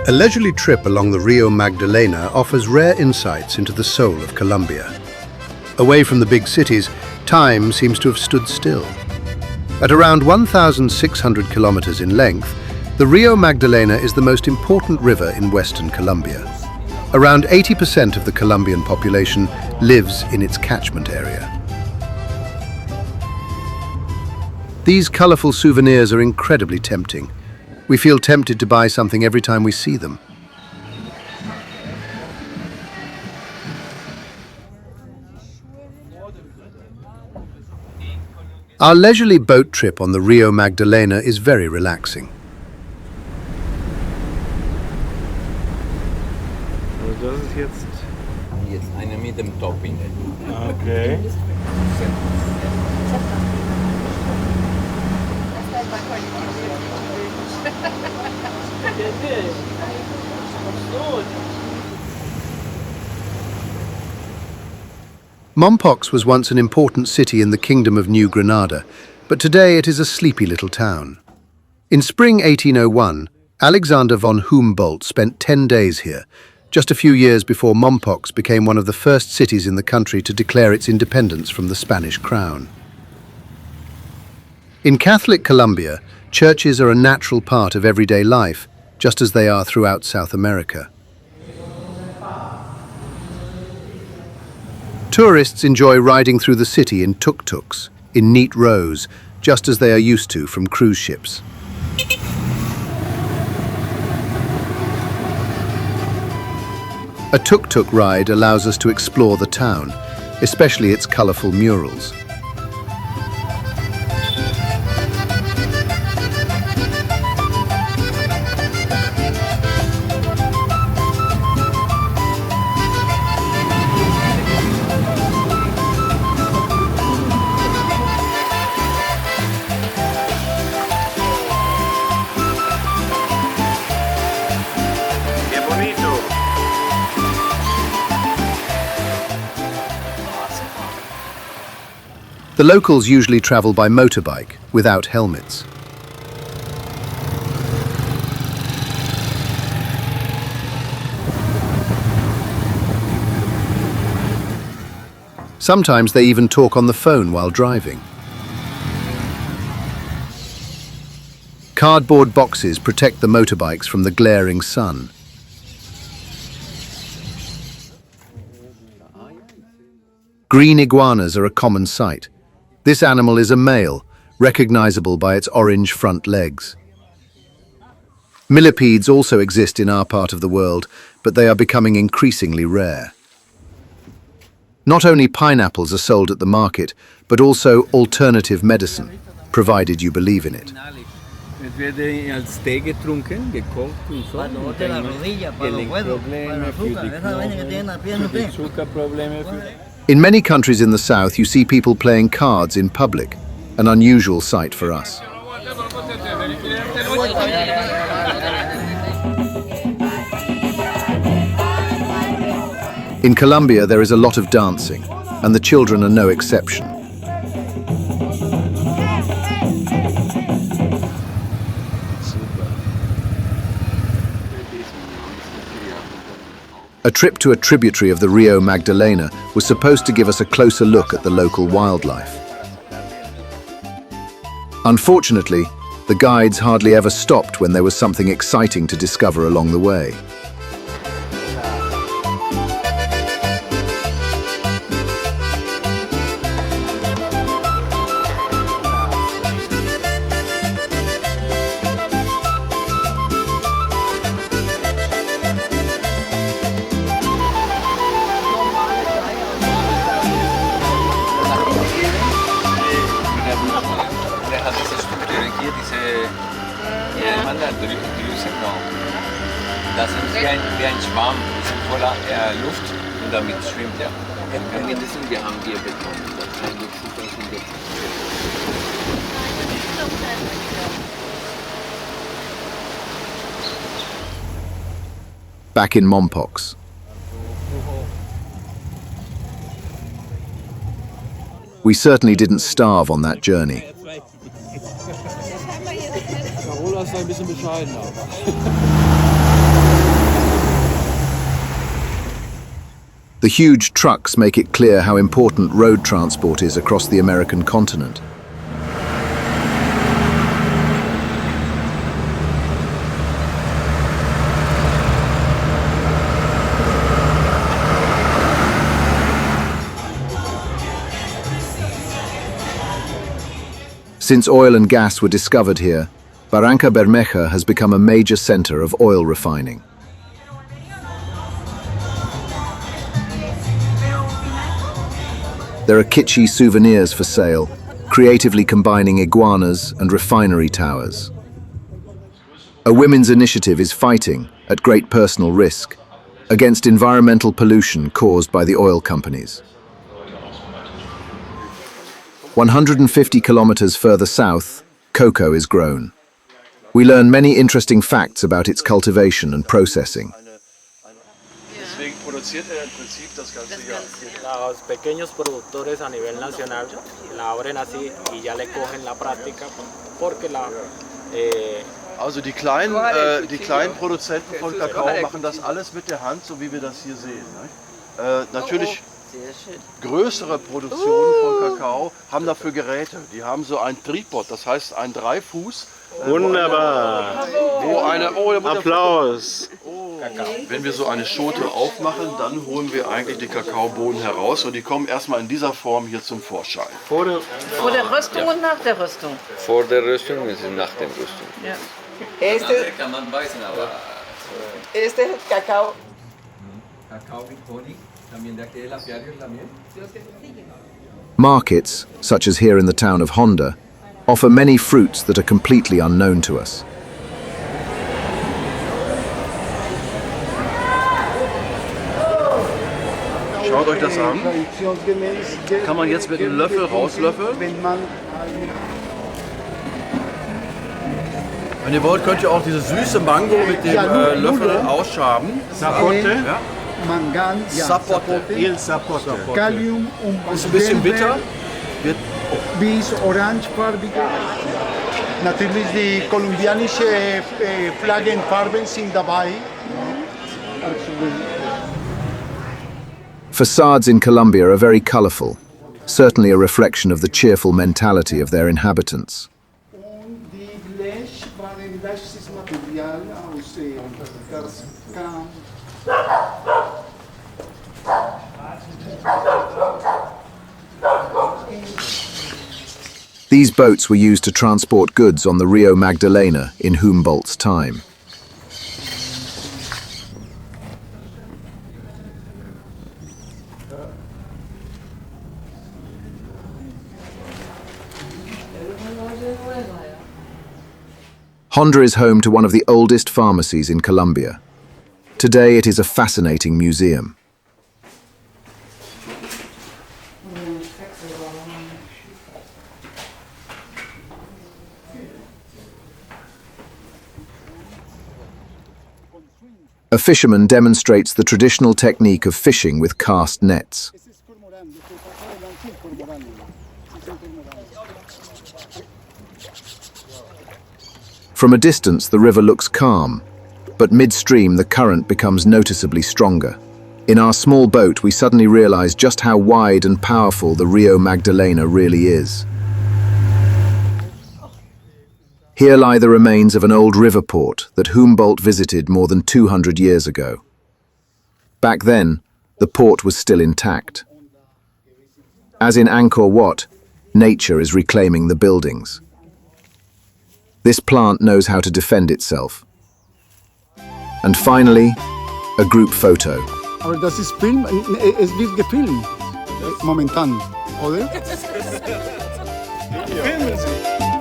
A leisurely trip along the Rio Magdalena offers rare insights into the soul of Colombia. Away from the big cities, time seems to have stood still. At around 1,600 kilometers in length, the Rio Magdalena is the most important river in western Colombia. Around 80% of the Colombian population lives in its catchment area. These colorful souvenirs are incredibly tempting. We feel tempted to buy something every time we see them. Our leisurely boat trip on the Rio Magdalena is very relaxing. Das ist jetzt... Jetzt eine mit dem Topping. Okay. Mompox was once an important city in the Kingdom of New Granada, but today it is a sleepy little town. In spring 1801, Alexander von Humboldt spent 10 days here, just a few years before Mompox became one of the first cities in the country to declare its independence from the Spanish crown. In Catholic Colombia, churches are a natural part of everyday life, just as they are throughout South America. Tourists enjoy riding through the city in tuk-tuks, in neat rows, just as they are used to from cruise ships. A tuk-tuk ride allows us to explore the town, especially its colorful murals. The locals usually travel by motorbike, without helmets. Sometimes they even talk on the phone while driving. Cardboard boxes protect the motorbikes from the glaring sun. Green iguanas are a common sight. This animal is a male, recognizable by its orange front legs. Millipedes also exist in our part of the world, but they are becoming increasingly rare. Not only pineapples are sold at the market, but also alternative medicine, provided you believe in it. Es wird als Tee getrunken, gekocht und so. In many countries in the south, you see people playing cards in public, an unusual sight for us. In Colombia, there is a lot of dancing, and the children are no exception. A trip to a tributary of the Rio Magdalena was supposed to give us a closer look at the local wildlife. Unfortunately, the guides hardly ever stopped when there was something exciting to discover along the way. Das ist wie ein Schwamm, die sind voller Luft und damit schwimmt er. Wir haben Bier bekommen. Back in Mompox. We certainly didn't starve on that journey. Carola ist ein bisschen bescheidener. The huge trucks make it clear how important road transport is across the American continent. Since oil and gas were discovered here, Barranca Bermeja has become a major center of oil refining. There are kitschy souvenirs for sale, creatively combining iguanas and refinery towers. A women's initiative is fighting, at great personal risk, against environmental pollution caused by the oil companies. 150 kilometers further south, cocoa is grown. We learn many interesting facts about its cultivation and processing. Deswegen produziert im Prinzip das ganze Jahr. Los pequeños productores a nivel nacional la abren así y ya le cogen la práctica porque Also die kleinen Produzenten von Kakao machen das alles mit der Hand, so wie wir das hier sehen. Ne? Natürlich größere Produktionen von Kakao haben dafür Geräte. Die haben so ein Tripod, das heißt ein Dreifuß. Wunderbar. Applaus. Wenn wir so eine Schote aufmachen, dann holen wir eigentlich die Kakaobohnen heraus und die kommen erstmal in dieser Form hier zum Vorschein. Vor der Röstung und nach der Röstung? Vor der Röstung und nach der Röstung. Ja. Kann man beißen, aber... Este es el cacao. Cacao with honey, también de aquel apiario también. Markets, such as here in the town of Honda, offer many fruits that are completely unknown to us. Schaut euch das an. Kann man jetzt mit einem Löffel rauslöffeln. Wenn ihr wollt, könnt ihr auch diese süße Mango mit dem Löffel ausschaben. Zapote. Ja. Mangan, Zapote. Il Zapote. Kalium und Ist ein bisschen bitter. Wird bis orangefarbige. Natürlich die kolumbianische Flaggenfarben sind dabei. Facades in Colombia are very colorful, certainly a reflection of the cheerful mentality of their inhabitants. Und die Blech war ein leichtes Material aus das kam. These boats were used to transport goods on the Rio Magdalena in Humboldt's time. Honda is home to one of the oldest pharmacies in Colombia. Today it is a fascinating museum. A fisherman demonstrates the traditional technique of fishing with cast nets. From a distance, the river looks calm, but midstream the current becomes noticeably stronger. In our small boat, we suddenly realize just how wide and powerful the Rio Magdalena really is. Here lie the remains of an old river port that Humboldt visited more than 200 years ago. Back then, the port was still intact. As in Angkor Wat, nature is reclaiming the buildings. This plant knows how to defend itself. And finally, a group photo. Aber das ist Film, es wird gefilmt momentan, oder? Filmen Sie.